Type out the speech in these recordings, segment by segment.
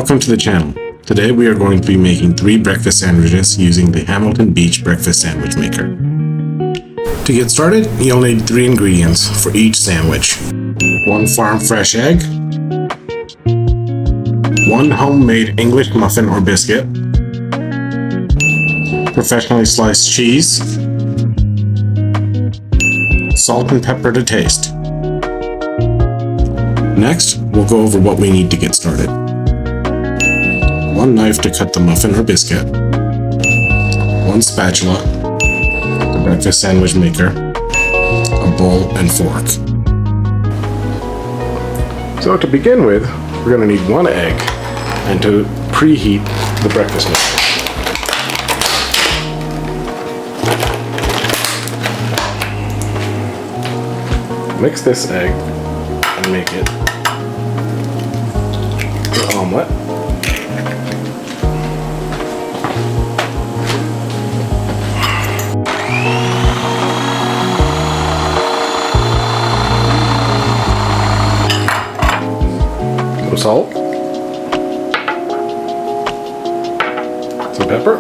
Welcome to the channel. Today we are going to be making 3 breakfast sandwiches using the Hamilton Beach Breakfast Sandwich Maker. To get started, you'll need 3 ingredients for each sandwich. 1 farm fresh egg, 1 homemade English muffin or biscuit, professionally sliced cheese, salt and pepper to taste. Next, we'll go over what we need to get started. 1 knife to cut the muffin or biscuit, 1 spatula, the breakfast sandwich maker, a bowl and fork. So to begin with, we're going to need 1 egg and to preheat the breakfast maker. Mix this egg and make it an omelet. Some salt, some pepper,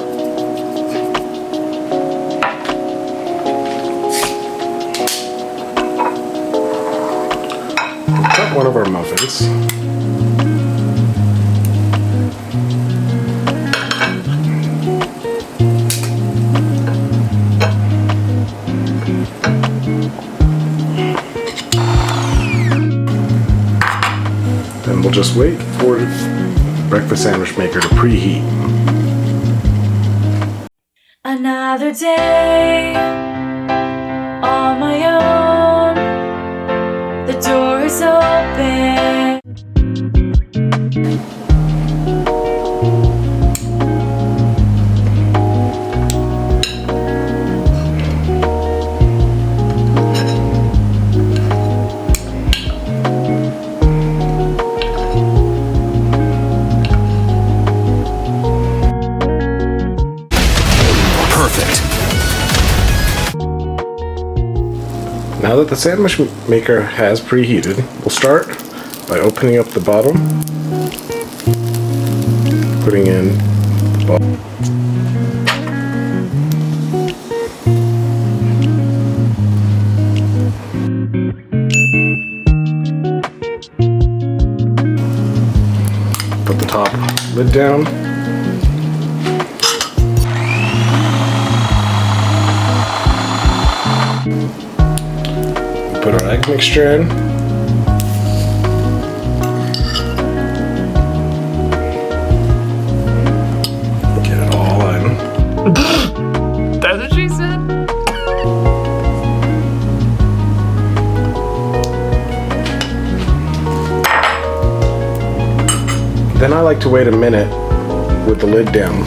we'll cut one of our muffins. Then we'll just wait for the breakfast sandwich maker to preheat. Another day on my own. The door is open. Now that the sandwich maker has preheated, we'll start by opening up the bottom, putting in the bottom. Put the top lid down. Put our egg mixture in. Get it all in. That's what she said. Then I like to wait a minute with the lid down.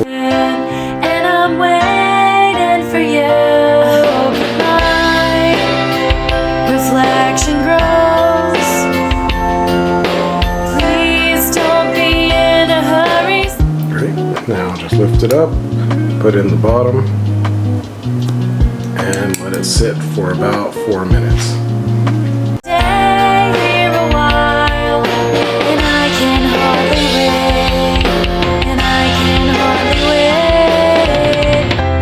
And I'm waiting for you. Reflection grows. Please don't be in a hurry. Great. Now just lift it up, put in the bottom, and let it sit for about 4 minutes. Stay here a while, and I can hardly wait. And I can hardly wait.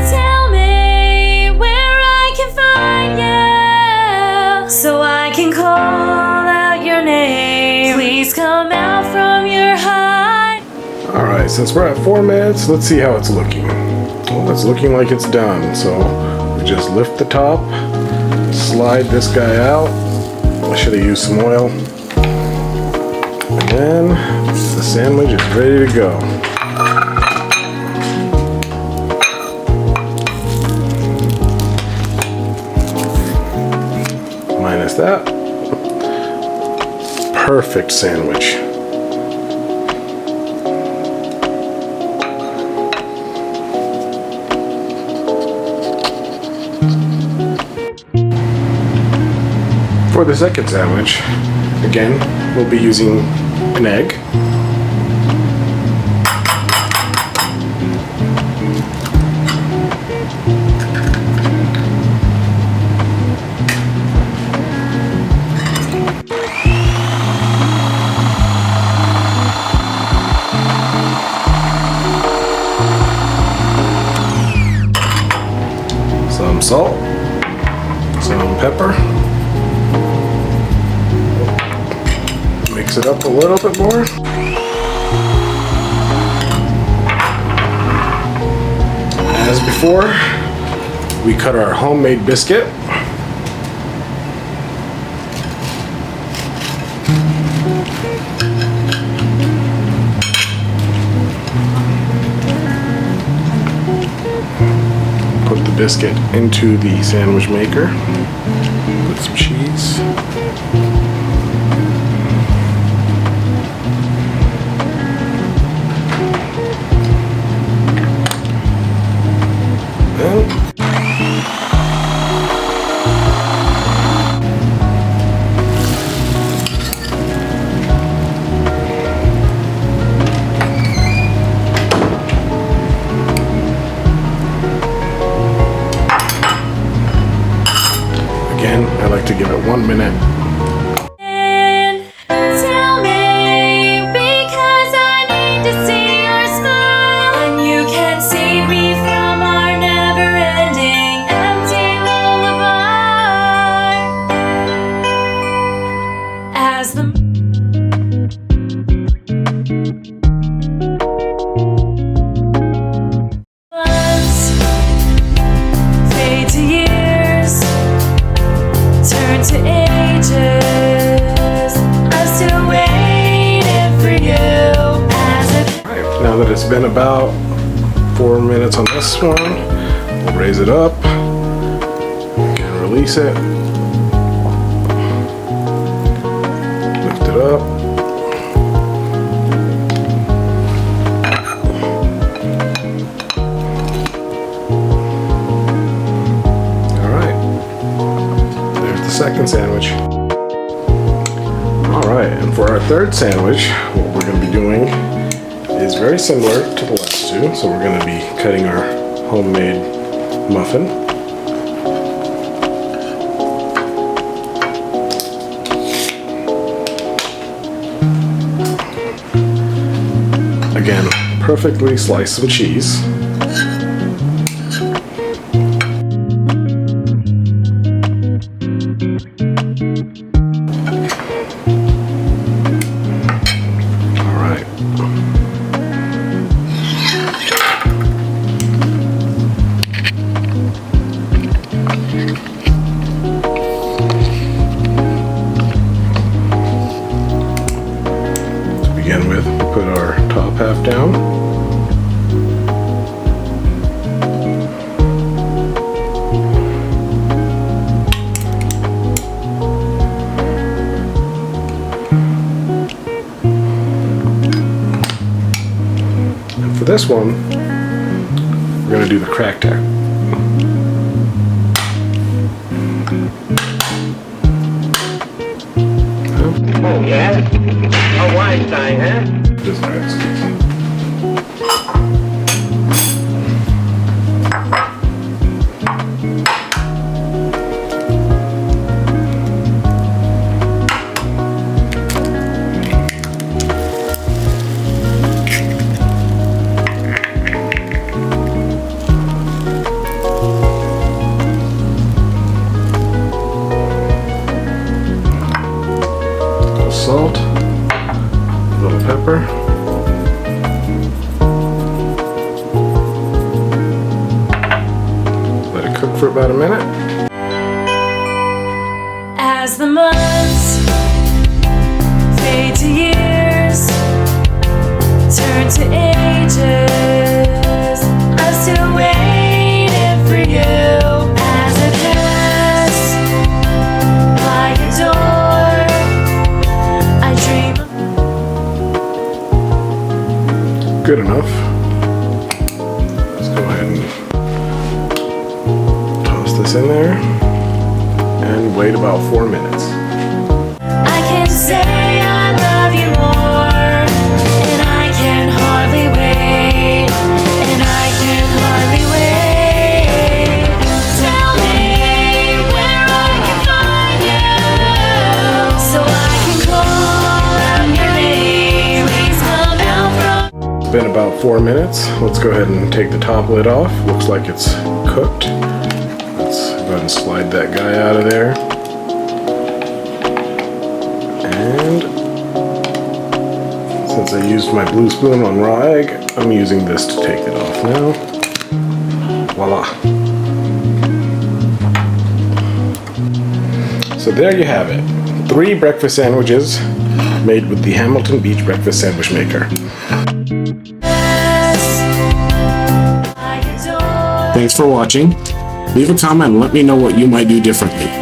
Tell me where I can find you, so I can call out your name. Please come out from your hide. Alright, since we're at 4 minutes, let's see how it's looking. Well, it's looking like it's done, so we just lift the top, slide this guy out. I should have used some oil. And then the sandwich is ready to go. Minus that. Perfect sandwich. For the second sandwich, again, we'll be using an egg. some salt, some pepper. Mix it up a little bit more. As before, we cut our homemade biscuit. Put the biscuit into the sandwich maker. Put some cheese. Again, I like to give it 1 minute. Tell me, because I need to see your smile. And you can see me from our never-ending empty lullaby. As the months fade to years, turn to ages, I'm still waiting for you as it. Alright, now that it's been about 4 minutes on this one, we'll raise it up and release it. Lift it up. Alright, there's the second sandwich. Alright, and for our third sandwich, what we're going to be doing is very similar to the last two. So we're going to be cutting our homemade muffin. Again, perfectly sliced some cheese. Alright. To begin with, we put our top half down. And for this one, we're going to do the crack tack. Oh, yeah? A Weinstein, huh? Just nice. Salt, a little pepper, let it cook for about a minute. As the months fade to years, turn to ages, I'm still waiting for you as I pass by your door. I dream of Good enough. Let's go ahead and toss this in there and wait about 4 minutes. I can say I love you more, and I can hardly wait, and I can hardly wait. Tell me where I can find you, so I can call out your name. Please come out from. It's been about 4 minutes. Let's go ahead and take the top lid off. Looks like it's cooked. Let's ahead and slide that guy out of there. And since I used my blue spoon on raw egg, I'm using this to take it off now. Voila. So there you have it. 3 breakfast sandwiches made with the Hamilton Beach Breakfast Sandwich Maker. Thanks for watching. Leave a comment and let me know what you might do differently.